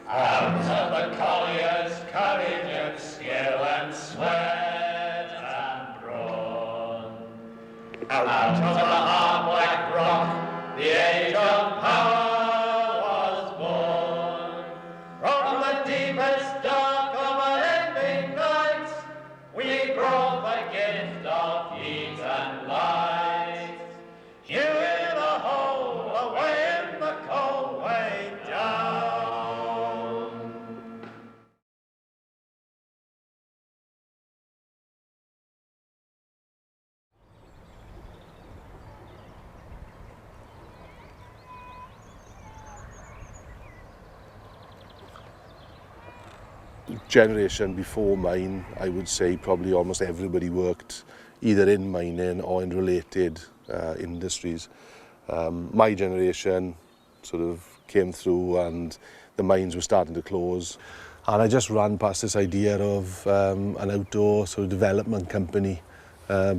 Out of the collier's courage and skill and sweat and brawn. Out of the hard black rock, the age of power was born. From the deepest dark of unending nights, we brought the gift of heat and light. Here in the hole, away in the cold, way down. Generation before mine, I would say probably almost everybody worked either in mining or in related industries. My generation sort of came through and the mines were starting to close, and I just ran past this idea of an outdoor sort of development company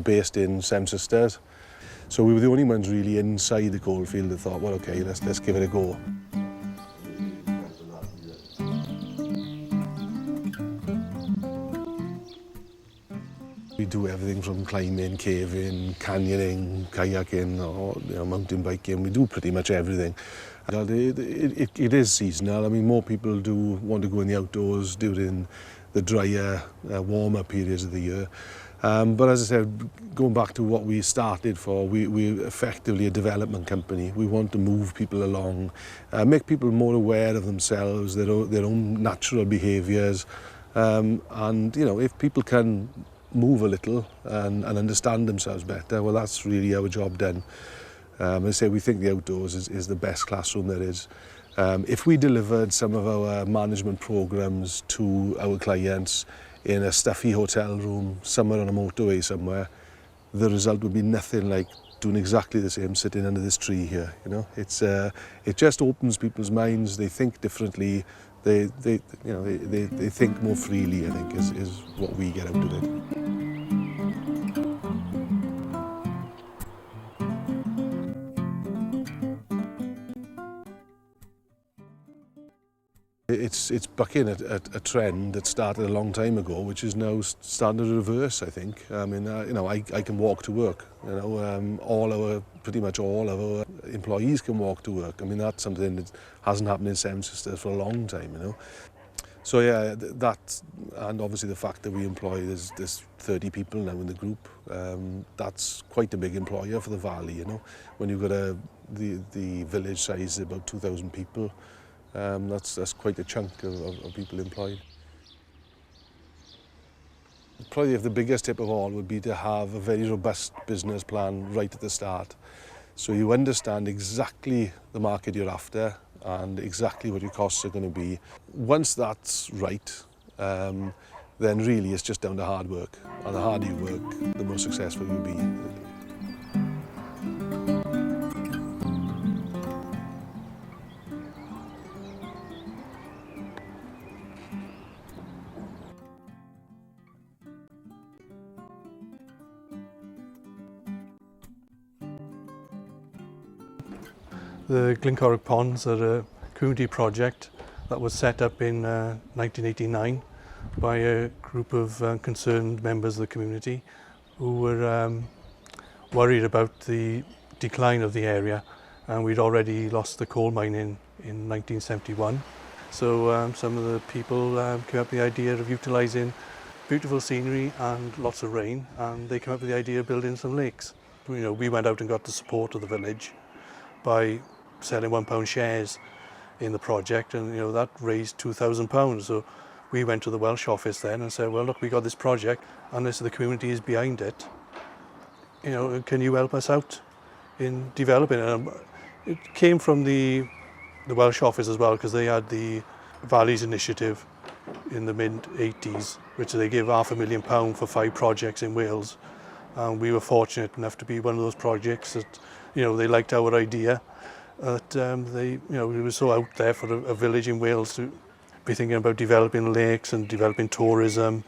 based in Seven Sisters. So we were the only ones really inside the coalfield that thought, well, okay, let's give it a go. We do everything from climbing, caving, canyoning, kayaking, or mountain biking. We do pretty much everything. It is seasonal. I mean, more people do want to go in the outdoors during the drier, warmer periods of the year. But as I said, going back to what we started for, we're effectively a development company. We want to move people along, make people more aware of themselves, their own natural behaviours, and if people can move a little and understand themselves better, well, that's really our job done. I say we think the outdoors is the best classroom there is. If we delivered some of our management programs to our clients in a stuffy hotel room somewhere on a motorway somewhere, the result would be nothing like doing exactly the same sitting under this tree here. It just opens people's minds. They think differently. They think more freely, I think, is what we get out of it. It's bucking a trend that started a long time ago, which is now starting to reverse, I think. I mean, I can walk to work. Pretty much all of our employees can walk to work. I mean, that's something that hasn't happened in Seven Sisters for a long time, So yeah, that, and obviously the fact that we employ, there's 30 people now in the group. That's quite a big employer for the valley, When you've got the village size is about 2,000 people. That's quite a chunk of people employed. Probably the biggest tip of all would be to have a very robust business plan right at the start. So you understand exactly the market you're after and exactly what your costs are going to be. Once that's right, then really it's just down to hard work. And the harder you work, the more successful you'll be. The Glencorrach Ponds are a community project that was set up in 1989 by a group of concerned members of the community who were worried about the decline of the area, and we'd already lost the coal mine in 1971. So some of the people came up with the idea of utilising beautiful scenery and lots of rain, and they came up with the idea of building some lakes. We went out and got the support of the village by selling £1 shares in the project, and that raised £2,000. So we went to the Welsh office then and said, well, look, we got this project and the community is behind it. Can you help us out in developing it? It came from the Welsh office as well, because they had the Valleys Initiative in the mid-80s, which they gave £500,000 for 5 projects in Wales. And we were fortunate enough to be one of those projects that, they liked our idea. That we were so out there for a village in Wales to be thinking about developing lakes and developing tourism,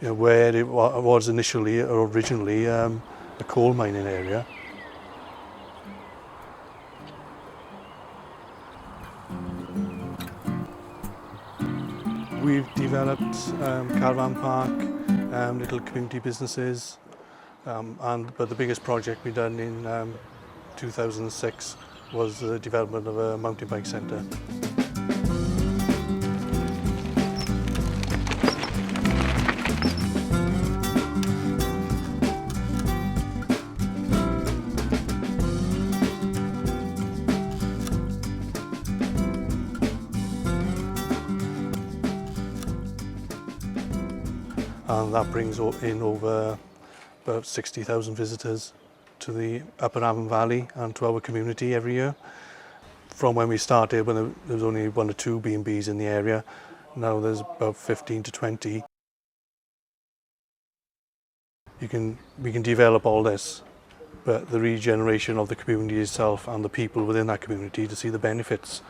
where it was initially or originally a coal mining area. We've developed caravan park, little community businesses, but the biggest project we've done in 2006 was the development of a mountain bike centre. And that brings in over about 60,000 visitors to the Upper Avon Valley and to our community every year. From when we started, when there was only 1 or 2 B&Bs in the area, now there's about 15 to 20. We can develop all this, but the regeneration of the community itself and the people within that community to see the benefits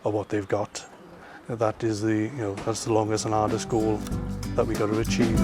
of what they've got. That's the longest and hardest goal that we've got to achieve.